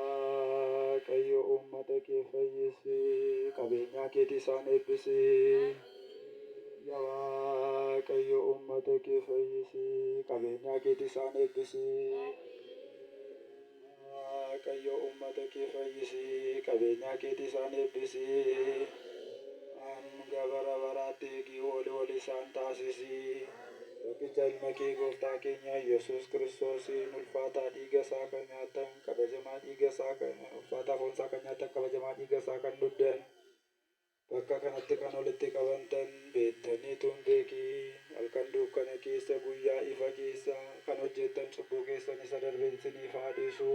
Waaqayyo uummata kee fayyisi, qabeenya keetii isaan eebbisi. Yaa Waaqayyo uummata kee fayyisi, qabeenya keetii isaan eebbisi. Waaqayyo uummata kee fayyisi, qabeenya keetii isaan eebbisi. Hanga bara baraatti eegi ol isaan taasisi. Yookicha ilma kee gooftaa keenya Yesuus Kiristoosiin ulfaataa dhiiga isaa kan nyaatan, kabajamaa dhiiga isaa kan ulfaataa foon isaa kan nyaatan, kabajamaa dhiiga isaa kan dhugdan, bakka kanatti kan walitti qabantan beektaniitu hin beekii halkan dukkana keessa guyyaa ifa keessa kan hojjettan cubbuu keessan isa darbeen isiniif haa dhiisu,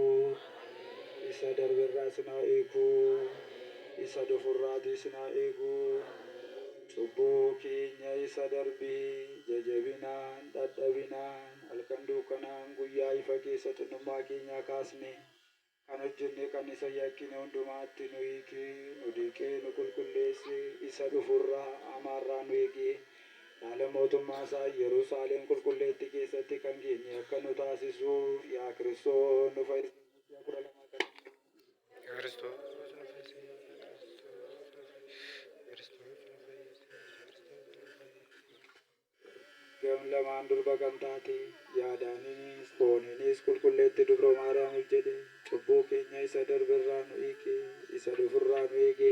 isa darberraa isin haa eegu, isa dhufurraatii isin haa eegu. Cubbuu keenya isa darbii jajabinaan dadhabinaan halkan dukkanaan guyyaa ifa keessa xinnummaa keenyaa kaasne kan hojjenne kan isa yakkine hundumaatti nu hiikee nu dhiqee nu qulqulleesse isa dhufurraa amaarraa nu eegee haala mootummaa isaa Yerusaalem qulqulleetti keessatti kan geenye akka nu taasisuuf yaa Kiristoos nu fayyisi. Gam lamaan durba kan taate yaadaaninis fooniinis qulqulleetti dubroo Maariyaamiif jedhe cubbuu keenya isa darberraa nu hiike isa dhufurraa nu eege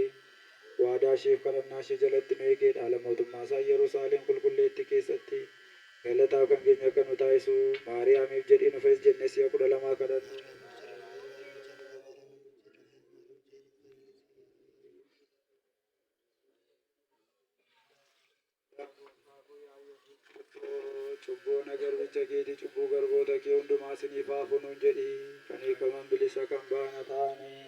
waadaa isheef kadhannaa ishee jalatti nu eege dhaala mootummaa isaa Yerusaalem qulqulleetti keessatti galataaf kan keenya akka nu taasisu Maariyaamiif jedhee nu fayyis jennee si'a 12 kadhannu. Cubbuu nagarbicha keetii cubbuu garboota kee hundumaa isiniif haa funuun jedhi kan hiikaman bilisa kan baana ta'anii.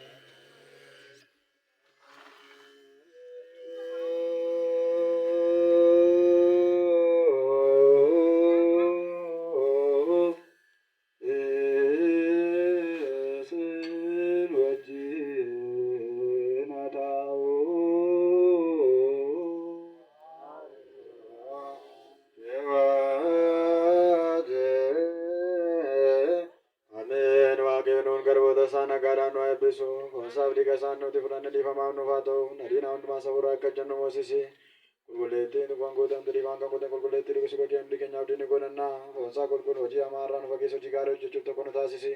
Nagaadhaan nu eebbisu gosaaf dhiiga isaan nuti fudhanne dhiifamaaf nuuf haa ta'u nadiina hundumaa safuraa akka jennu moosisi qulqulleettiin waan gootamte dhiifaan kan gootan qulqulleettii dhiiga suba keenya hundi keenyaaf diinni godhannaa gosaa qulqulluu hojii hamaarraa nu fageessu hojii gaarii hojjechuuf tokko nu taasisi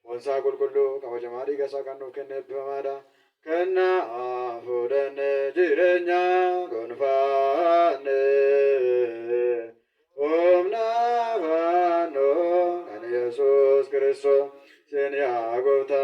gosaa qulqulluu kabajamaa dhiiga isaa kan nuuf kenne eebbifamaadha kennaa fuudhanne jireenya gonfaanne humna faannoo kan Yesuus Kiristoos Senia Gota